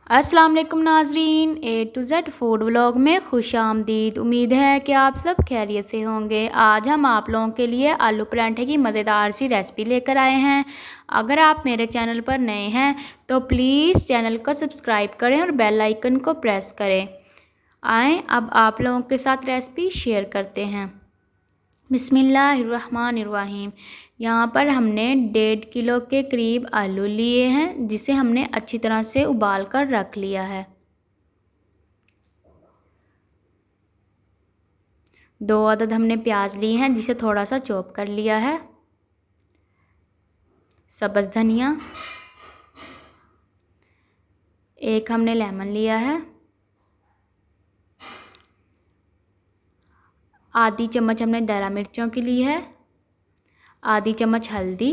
अस्सलाम वालेकुम नाजरीन, A to Z food vlog में खुश आमदीद। उम्मीद है कि आप सब खैरियत से होंगे। आज हम आप लोगों के लिए आलू पराठे की मज़ेदार सी रेसिपी लेकर आए हैं। अगर आप मेरे चैनल पर नए हैं तो प्लीज़ चैनल को सब्सक्राइब करें और बेल आइकन को प्रेस करें। आएँ अब आप लोगों के साथ रेसिपी शेयर करते हैं। बिस्मिल्लाहिर्रहमानिर्रहीम। यहाँ पर हमने 1.5 किलो के करीब आलू लिए हैं, जिसे हमने अच्छी तरह से उबाल कर रख लिया है। 2 अदद हमने प्याज लिए हैं, जिसे थोड़ा सा चॉप कर लिया है। सब्ज़ धनिया, 1 हमने लेमन लिया है। आधी चम्मच हमने दरा मिर्चों की ली है। आधी चम्मच हल्दी,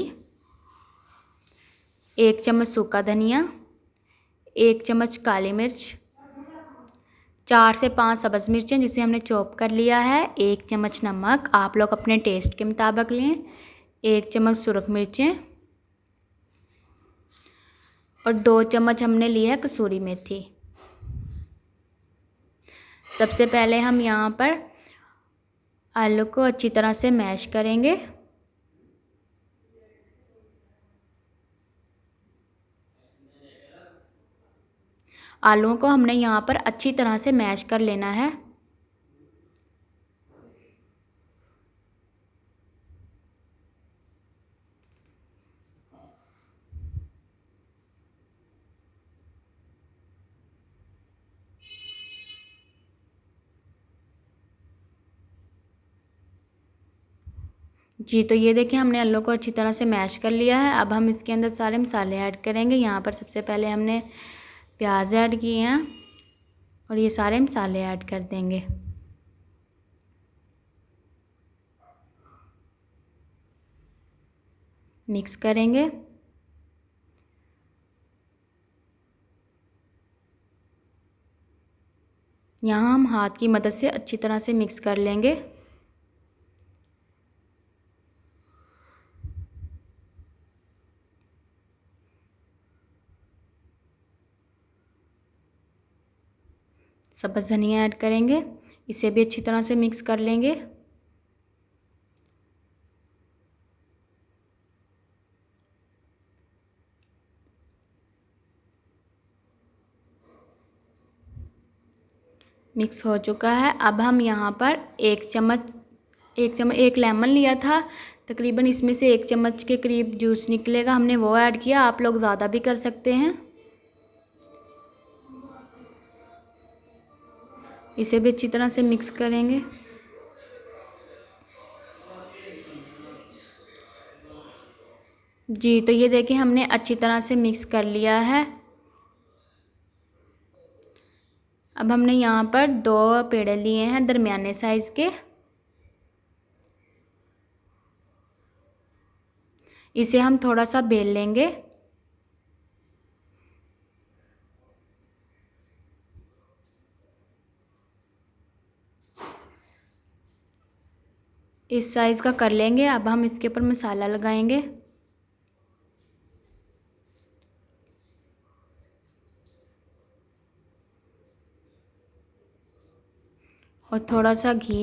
1 चम्मच सूखा धनिया, 1 चम्मच काली मिर्च, 4 से 5 सब्ज़ मिर्चें जिसे हमने चॉप कर लिया है। 1 चम्मच नमक, आप लोग अपने टेस्ट के मुताबिक लें। 1 चम्मच सुरख मिर्चें और 2 चम्मच हमने ली है कसूरी मेथी। सबसे पहले हम यहाँ पर आलू को अच्छी तरह से मैश करेंगे। आलूओं को हमने यहाँ पर अच्छी तरह से मैश कर लेना है। जी, तो ये देखिए हमने आलू को अच्छी तरह से मैश कर लिया है। अब हम इसके अंदर सारे मसाले ऐड करेंगे। यहाँ पर सबसे पहले हमने प्याज ऐड किए हैं और ये सारे मसाले ऐड कर देंगे। मिक्स करेंगे। यहाँ हम हाथ की मदद से अच्छी तरह से मिक्स कर लेंगे। सब्ज़ धनिया ऐड करेंगे, इसे भी अच्छी तरह से मिक्स कर लेंगे। मिक्स हो चुका है। अब हम यहाँ पर 1 लेमन लिया था, तकरीबन इसमें से 1 चम्मच के करीब जूस निकलेगा, हमने वो ऐड किया। आप लोग ज़्यादा भी कर सकते हैं। इसे भी अच्छी तरह से मिक्स करेंगे। जी, तो ये देखिए हमने अच्छी तरह से मिक्स कर लिया है। अब हमने यहाँ पर 2 पेड़े लिए हैं दरमियाने साइज़ के। इसे हम थोड़ा सा बेल लेंगे। इस साइज़ का कर लेंगे। अब हम इसके ऊपर मसाला लगाएंगे। और थोड़ा सा घी।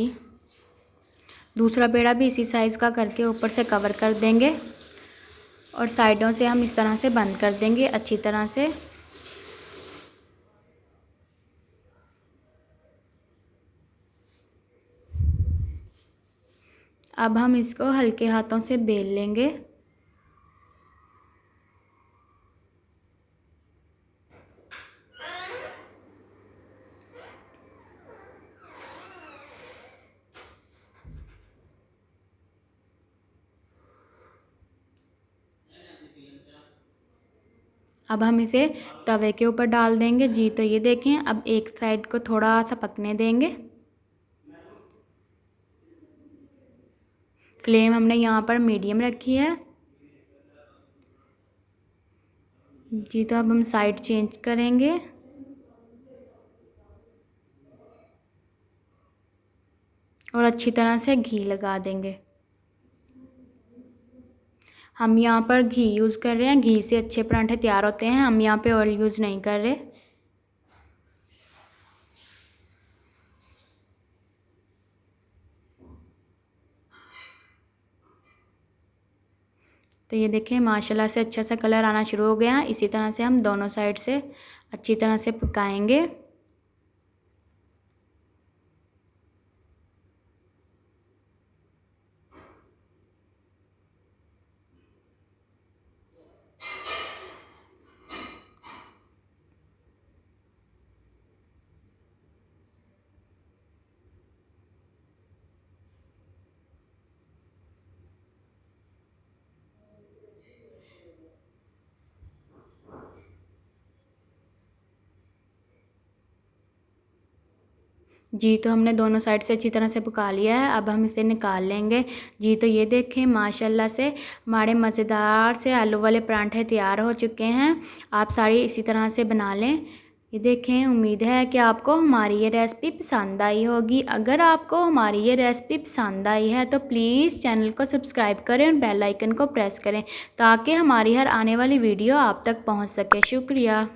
दूसरा पेड़ा भी इसी साइज़ का करके ऊपर से कवर कर देंगे और साइडों से हम इस तरह से बंद कर देंगे अच्छी तरह से। अब हम इसको हल्के हाथों से बेल लेंगे। अब हम इसे तवे के ऊपर डाल देंगे। जी, तो ये देखें अब एक साइड को थोड़ा सा पकने देंगे। फ्लेम हमने यहाँ पर मीडियम रखी है। जी, तो अब हम साइड चेंज करेंगे और अच्छी तरह से घी लगा देंगे। हम यहाँ पर घी यूज़ कर रहे हैं, घी से अच्छे पराठे तैयार होते हैं। हम यहाँ पे ऑयल यूज़ नहीं कर रहे। तो ये देखें माशाल्लाह से अच्छा सा कलर आना शुरू हो गया। इसी तरह से हम दोनों साइड से अच्छी तरह से पकाएंगे। जी, तो हमने दोनों साइड से अच्छी तरह से पका लिया है। अब हम इसे निकाल लेंगे। जी, तो ये देखें माशाल्लाह से हमारे मज़ेदार से आलू वाले परांठे तैयार हो चुके हैं। आप सारी इसी तरह से बना लें। ये देखें, उम्मीद है कि आपको हमारी ये रेसिपी पसंद आई होगी। अगर आपको हमारी ये रेसिपी पसंद आई है तो प्लीज़ चैनल को सब्सक्राइब करें और बेल आइकन को प्रेस करें ताकि हमारी हर आने वाली वीडियो आप तक पहुंच सके। शुक्रिया।